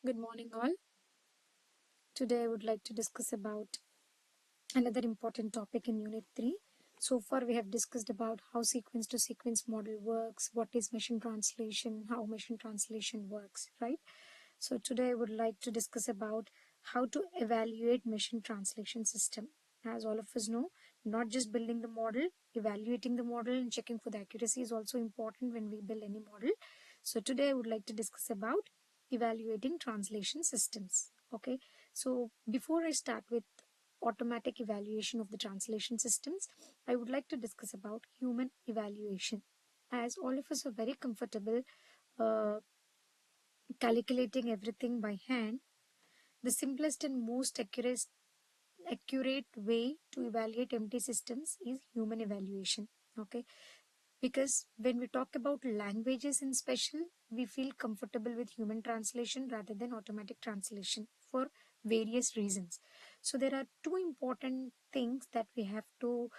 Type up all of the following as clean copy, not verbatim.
Good morning, all. Today, I would like to discuss about another important topic in Unit 3. So far, we have discussed about how sequence to sequence model works, what is machine translation, how machine translation works, right? So today, I would like to discuss about how to evaluate machine translation system. As all of us know, not just building the model, evaluating the model and checking for the accuracy is also important when we build any model. So today, I would like to discuss about evaluating translation systems. Okay, so before I start with automatic evaluation of the translation systems, I would like to discuss about human evaluation. As all of us are very comfortable uh, calculating everything by hand, the simplest and most accurate way to evaluate empty systems is human evaluation. Okay, because when we talk about languages in special, we feel comfortable with human translation rather than automatic translation for various reasons. So there are two important things that we have to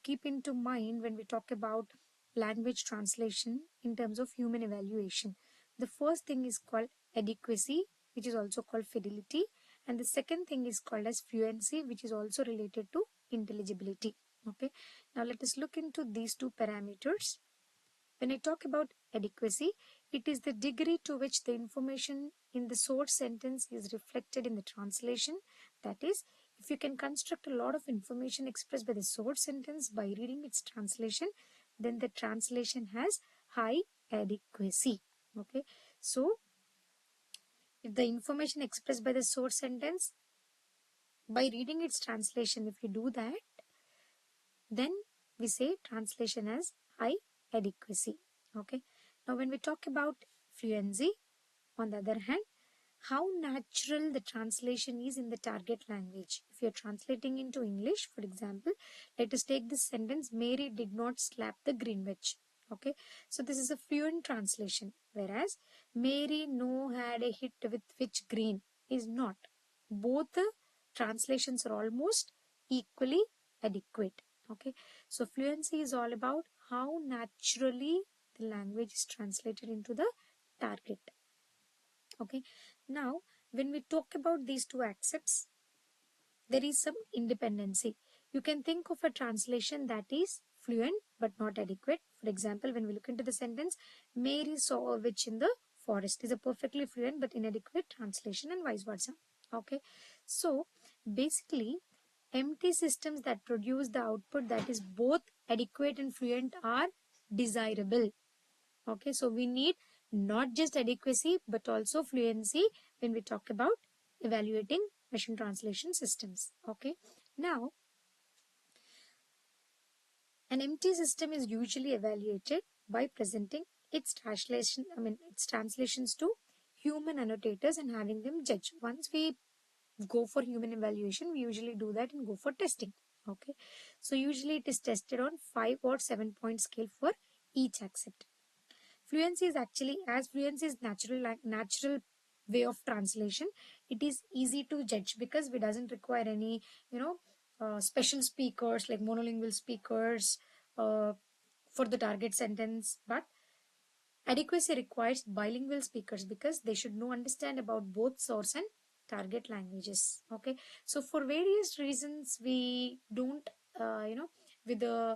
keep into mind when we talk about language translation in terms of human evaluation. The first thing is called adequacy, which is also called fidelity, and the second thing is called as fluency, which is also related to intelligibility. Okay, now let us look into these two parameters. When I talk about adequacy, it is the degree to which the information in the source sentence is reflected in the translation. That is, if you can construct a lot of information expressed by the source sentence by reading its translation, then the translation has high adequacy. Okay, so if the information expressed by the source sentence by reading its translation, if you do that, then we say translation has high adequacy. Okay, now when we talk about fluency, on the other hand, how natural the translation is in the target language. If you're translating into English, for example, let us take this sentence, Mary did not slap the Greenwich. Okay, so this is a fluent translation, whereas Mary no had a hit with which green is not. Both the translations are almost equally adequate. Okay, so fluency is all about how naturally the language is translated into the target. Okay, now when we talk about these two aspects, there is some independency. You can think of a translation that is fluent but not adequate. For example, when we look into the sentence, Mary saw a witch in the forest is a perfectly fluent but inadequate translation, and vice versa. Okay, so basically, empty systems that produce the output that is both adequate and fluent are desirable. Okay, so we need not just adequacy but also fluency when we talk about evaluating machine translation systems. Okay, now an empty system is usually evaluated by presenting its translations to human annotators and having them judge. Once we go for human evaluation, we usually do that and go for testing. Okay, so usually it is tested on 5 or 7-point scale for each accept. Fluency is actually, as fluency is natural way of translation, it is easy to judge because it doesn't require any special speakers like monolingual speakers for the target sentence. But adequacy requires bilingual speakers because they should know understand about both source and target languages. Okay, so for various reasons we don't with the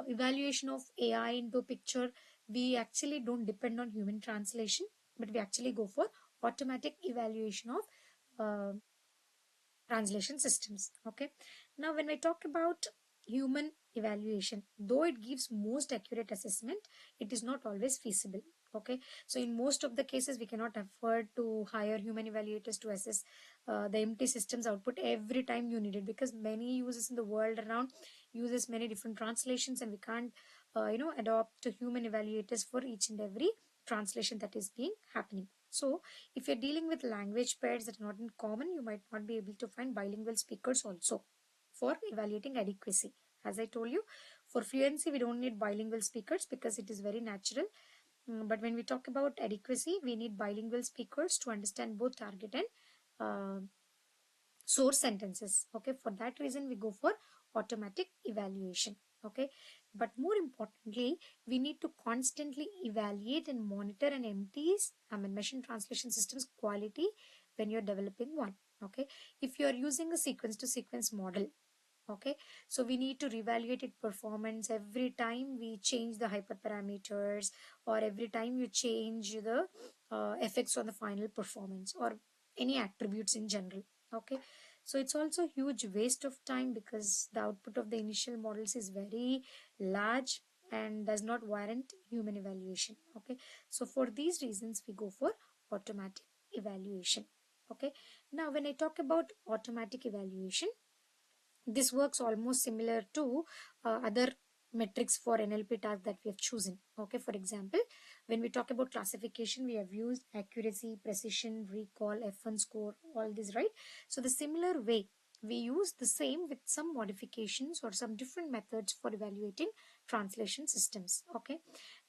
evaluation of AI into picture, we actually don't depend on human translation, but we actually go for automatic evaluation of uh, translation systems. Okay, now when we talk about human evaluation, though it gives most accurate assessment, it is not always feasible. Okay, so in most of the cases we cannot afford to hire human evaluators to assess the empty systems output every time you need it, because many users in the world around uses many different translations, and we can't adopt human evaluators for each and every translation that is being happening. So if you're dealing with language pairs that are not in common, you might not be able to find bilingual speakers also for evaluating adequacy. As I told you, for fluency, we don't need bilingual speakers because it is very natural. But when we talk about adequacy, we need bilingual speakers to understand both target and source sentences. Okay, for that reason, we go for automatic evaluation. Okay, But more importantly, we need to constantly evaluate and monitor an machine translation system's quality when you're developing one. Okay, if you're using a sequence to sequence model, okay, so we need to reevaluate its performance every time we change the hyperparameters, or every time you change the effects on the final performance or any attributes in general. Okay, so it's also a huge waste of time because the output of the initial models is very large and does not warrant human evaluation. Okay, so for these reasons we go for automatic evaluation. Okay, now when I talk about automatic evaluation, this works almost similar to other metrics for NLP tasks that we have chosen. Okay, for example, when we talk about classification, we have used accuracy, precision, recall, F1 score, all this, right? So the similar way, we use the same with some modifications or some different methods for evaluating translation systems. Okay,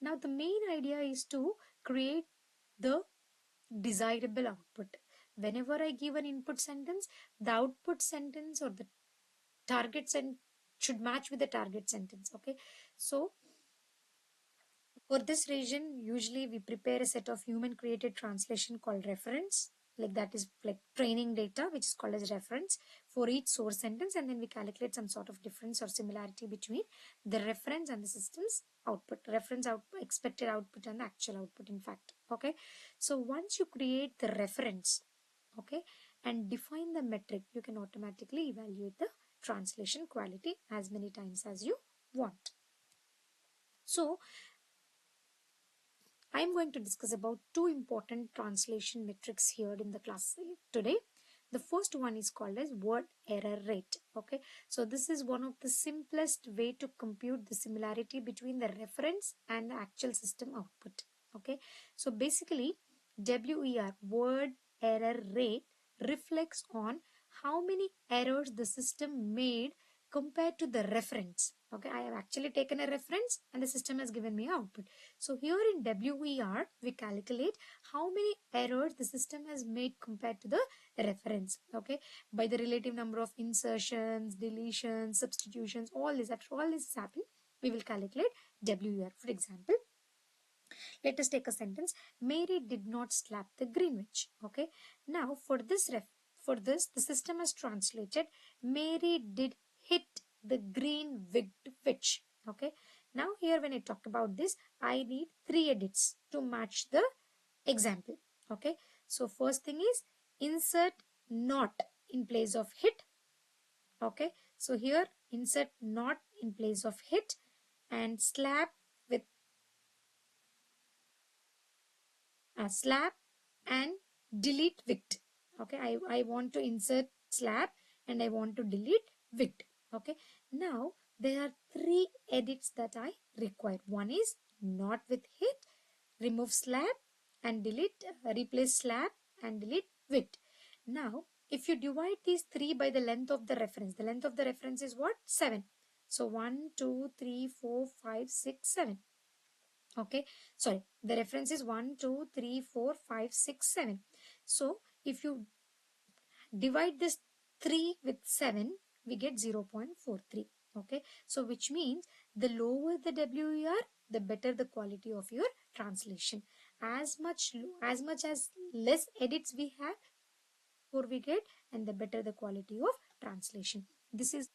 now the main idea is to create the desirable output. Whenever I give an input sentence, the output sentence or the target and should match with the target sentence. Okay, so for this reason, usually we prepare a set of human created translation called reference, like that is like training data, which is called as reference for each source sentence, and then we calculate some sort of difference or similarity between the reference and the system's output, reference output, expected output, and the actual output, in fact. Okay, so once you create the reference, okay, and define the metric, you can automatically evaluate the translation quality as many times as you want. So I am going to discuss about two important translation metrics here in the class today. The first one is called as word error rate. Okay, so this is one of the simplest way to compute the similarity between the reference and the actual system output. Okay, so basically WER, word error rate, reflects on how many errors the system made compared to the reference. Okay, I have actually taken a reference and the system has given me output. So here in WER, we calculate how many errors the system has made compared to the reference. Okay, by the relative number of insertions, deletions, substitutions, all this. After all this is happened, we will calculate WER. For example, let us take a sentence: Mary did not slap the Greenwich. Okay, now for this, the system has translated Mary did hit the green-wigged witch. Okay, now here when I talk about this, I need 3 edits to match the example. Okay, so first thing is insert not in place of hit. Okay, so here insert not in place of hit and slap with slap and delete wicked. Okay, I want to insert slap and I want to delete wicked. Okay, now there are 3 edits that I require. One is not with hit, remove slap and delete, replace slap and delete wicked. Now if you divide these 3 by the length of the length of the reference is what? 7. So 1, 2, 3, 4, 5, 6, 7. Okay, sorry, the reference is 1, 2, 3, 4, 5, 6, 7. So if you divide this 3 with 7, we get 0.43. Okay, so which means the lower the WER, the better the quality of your translation. As much as less edits we have, more we get, and the better the quality of translation. This is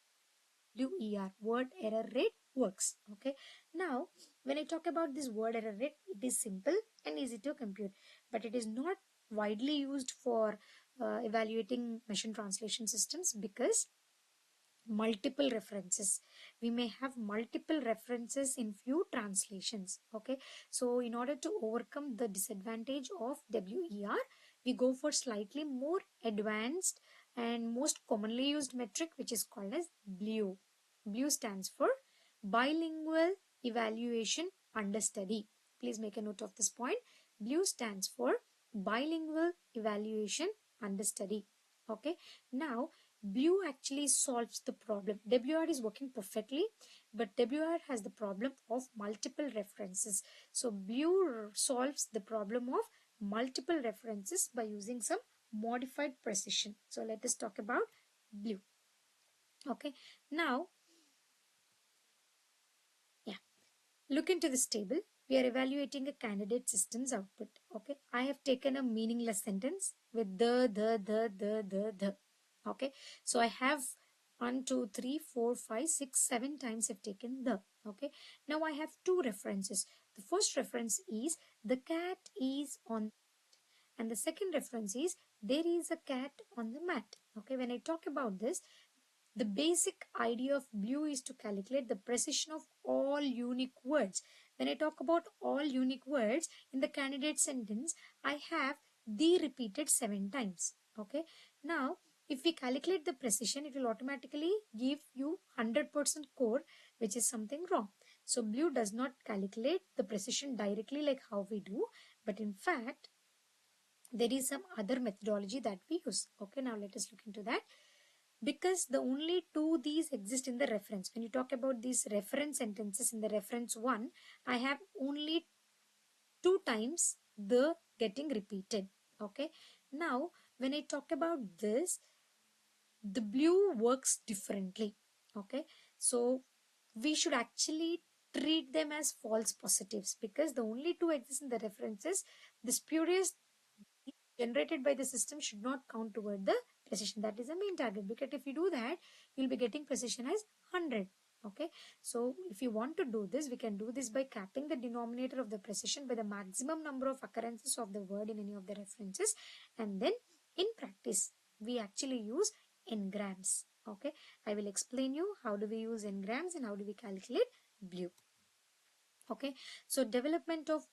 WER, word error rate, works. Okay, now when I talk about this word error rate, it is simple and easy to compute, but it is not widely used for evaluating machine translation systems because multiple references, we may have multiple references in few translations. Okay, so in order to overcome the disadvantage of WER, we go for slightly more advanced and most commonly used metric, which is called as BLEU. BLEU stands for bilingual evaluation understudy. Please make a note of this point. BLEU stands for bilingual evaluation understudy. Okay, now BLEU actually solves the problem. WR is working perfectly, but WR has the problem of multiple references. So BLEU solves the problem of multiple references by using some modified precision. So let us talk about BLEU. Okay, now Look into this table. We are evaluating a candidate system's output. Okay, I have taken a meaningless sentence with the. Okay, so I have 1, 2, 3, 4, 5, 6, 7 times I've taken the. Okay, now I have two references. The first reference is the cat is on, and the second reference is there is a cat on the mat. Okay, when I talk about this, the basic idea of BLUE is to calculate the precision of all unique words. When I talk about all unique words in the candidate sentence, I have the repeated 7 times. Okay. Now, if we calculate the precision, it will automatically give you 100% score, which is something wrong. So, BLUE does not calculate the precision directly like how we do, but in fact, there is some other methodology that we use. Okay, now let us look into that. Because the only two these exist in the reference. When you talk about these reference sentences in the reference 1, I have only 2 times the getting repeated. Okay. Now, when I talk about this, the BLUE works differently. Okay. So, we should actually treat them as false positives because the only two exist in the references. The spurious generated by the system should not count toward the precision. That is the main target, because if you do that, you'll be getting precision as 100. Okay, so if you want to do this, we can do this by capping the denominator of the precision by the maximum number of occurrences of the word in any of the references, and then in practice we actually use n-grams. Okay, I will explain you how do we use n-grams and how do we calculate BLUE. Okay, so development of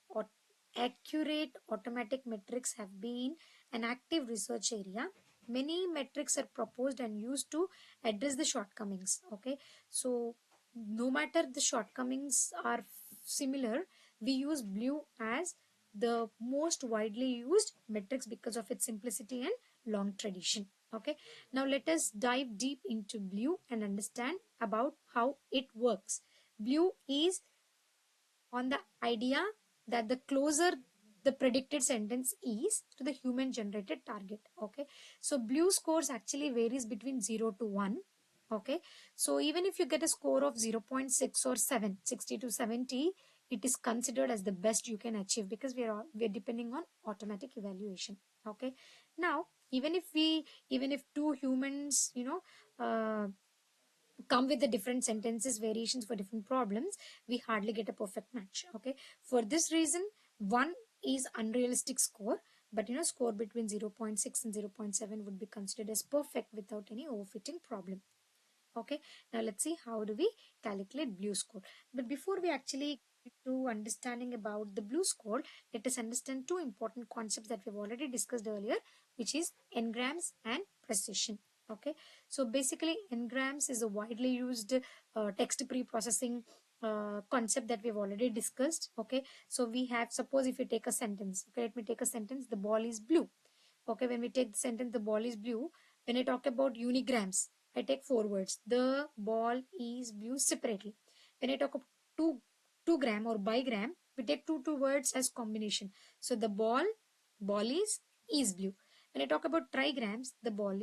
accurate automatic metrics have been an active research area. Many metrics are proposed and used to address the shortcomings. Okay, so no matter the shortcomings are similar, we use BLUE as the most widely used metrics because of its simplicity and long tradition. Okay, now let us dive deep into BLUE and understand about how it works. BLUE is on the idea that the closer the predicted sentence is to the human generated target. Okay, so BLUE scores actually varies between 0 to 1. Okay, so even if you get a score of 0.6 or 7, 60 to 70, it is considered as the best you can achieve because we're depending on automatic evaluation. Okay, now even if two humans come with the different sentences variations for different problems, we hardly get a perfect match. Okay, for this reason, 1 is unrealistic score, but score between 0.6 and 0.7 would be considered as perfect without any overfitting problem. Okay, now let's see how do we calculate BLUE score. But before we actually get to understanding about the BLUE score, let us understand two important concepts that we've already discussed earlier, which is n-grams and precision. Okay, so basically n-grams is a widely used text pre-processing concept that we've already discussed. Okay, so we have, suppose if you take a sentence, okay, let me take a sentence, the ball is blue. Okay, when we take the sentence, the ball is blue, when I talk about unigrams, I take 4 words. The ball is blue separately. When I talk about 2 gram or bigram, we take two words as combination. So the ball is blue. When I talk about trigrams, the ball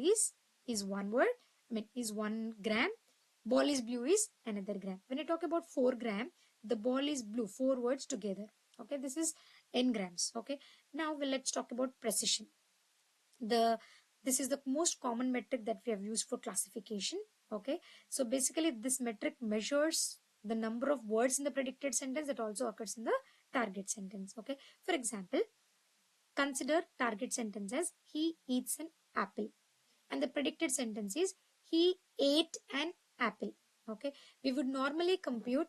is one word. I mean is 1 gram. Ball is blue is another gram. When I talk about 4 gram, the ball is blue. 4 words together. Okay, this is n grams. Okay, now let's talk about precision. This is the most common metric that we have used for classification. Okay, so basically this metric measures the number of words in the predicted sentence that also occurs in the target sentence. Okay, for example, consider target sentence as he eats an apple, and the predicted sentence is he ate an apple. Okay, we would normally compute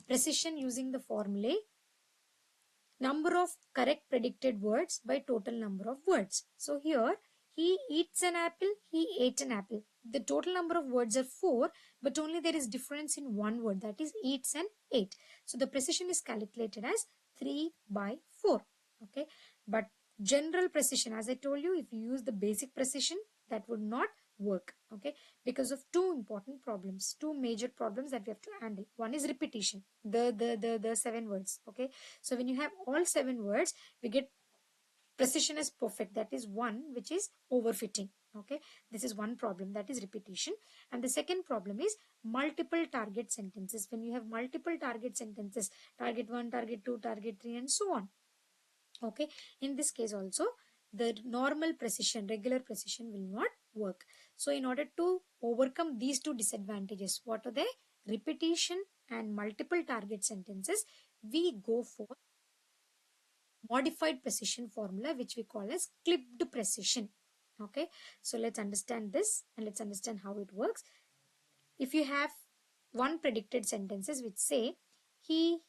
precision using the formulae number of correct predicted words by total number of words. So here, he eats an apple, he ate an apple. The total number of words are 4, but only there is difference in one word, that is eats and ate. So the precision is calculated as 3 by 4. Okay, but general precision, as I told you, if you use the basic precision, that would not work. Okay, because of two important problems, two major problems that we have to handle. One is repetition, the 7 words. Okay, so when you have all 7 words, we get precision as perfect, that is 1, which is overfitting. Okay, this is one problem, that is repetition. And the second problem is multiple target sentences. When you have multiple target sentences, target 1, target 2, target 3, and so on. Okay, in this case also the normal precision, regular precision will not work. So in order to overcome these two disadvantages, what are they? Repetition and multiple target sentences, we go for modified precision formula, which we call as clipped precision. Okay, so let's understand this and let's understand how it works. If you have one predicted sentences which say he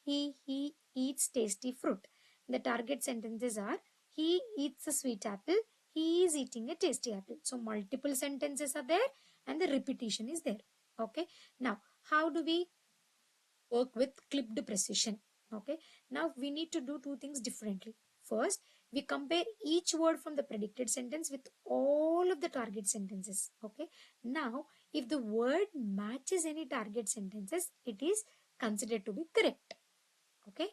eats tasty fruit, the target sentences are he eats a sweet apple, he is eating a tasty apple. So multiple sentences are there and the repetition is there. Okay, now how do we work with clipped precision? Okay, now we need to do two things differently. First, we compare each word from the predicted sentence with all of the target sentences. Okay, now if the word matches any target sentences, it is considered to be correct. Okay,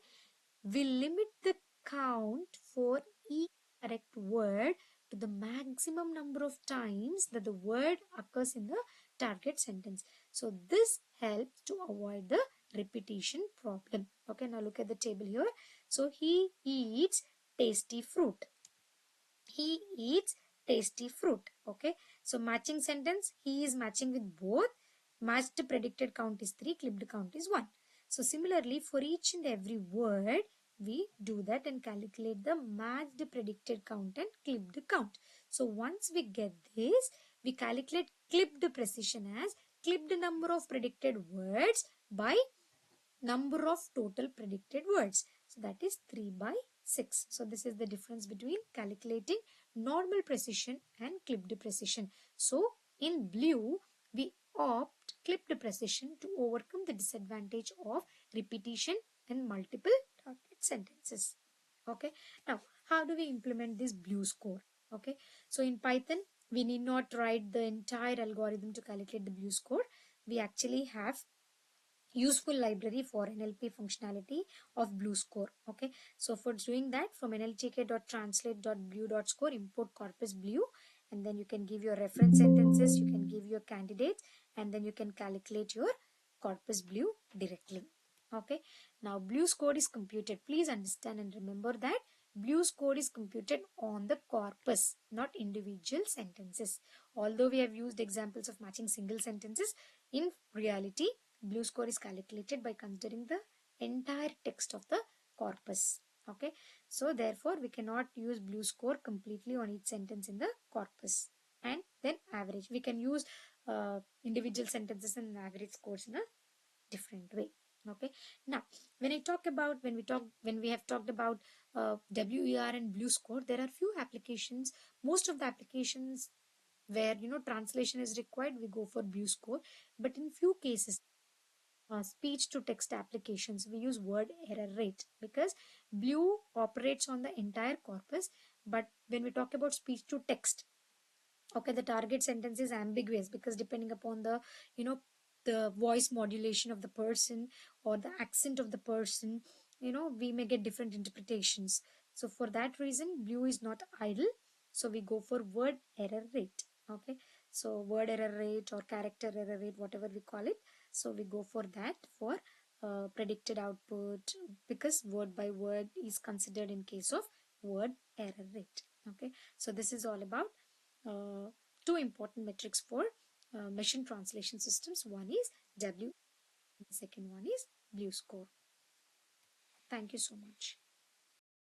we limit the count for each correct word to the maximum number of times that the word occurs in the target sentence. So this helps to avoid the repetition problem. Okay, now look at the table here. So he eats tasty fruit. He eats tasty fruit. Okay, so matching sentence, he is matching with both. Matched predicted count is 3, clipped count is 1. So similarly, for each and every word, we do that and calculate the matched predicted count and clipped count. So once we get this, we calculate clipped precision as clipped number of predicted words by number of total predicted words. So that is 3 by 6. So this is the difference between calculating normal precision and clipped precision. So in blue, we opt clipped precision to overcome the disadvantage of repetition and multiple target sentences. Okay. Now, how do we implement this blue score? Okay. So in Python, we need not write the entire algorithm to calculate the blue score. We actually have useful library for NLP functionality of blue score. Okay, so for doing that, from nltk.translate.blue.score, import corpus blue, and then you can give your reference sentences, you can give your candidates, and then you can calculate your corpus blue directly. Okay, now blue score is computed. Please understand and remember that blue score is computed on the corpus, not individual sentences. Although we have used examples of matching single sentences, in reality blue score is calculated by considering the entire text of the corpus. Okay, so therefore we cannot use blue score completely on each sentence in the corpus and then average. We can use individual sentences and average scores in a different way. Okay, now when we have talked about WER and blue score, there are few applications. Most of the applications where translation is required, we go for blue score, but in few cases, speech to text applications, we use word error rate, because blue operates on the entire corpus, but when we talk about speech to text, okay, the target sentence is ambiguous, because depending upon the the voice modulation of the person or the accent of the person, we may get different interpretations. So for that reason, blue is not idle, so we go for word error rate. Okay, so word error rate or character error rate, whatever we call it, so we go for that for predicted output, because word by word is considered in case of word error rate. Okay, so this is all about uh, two important metrics for machine translation systems. One is W, and the second one is blue score. Thank you so much.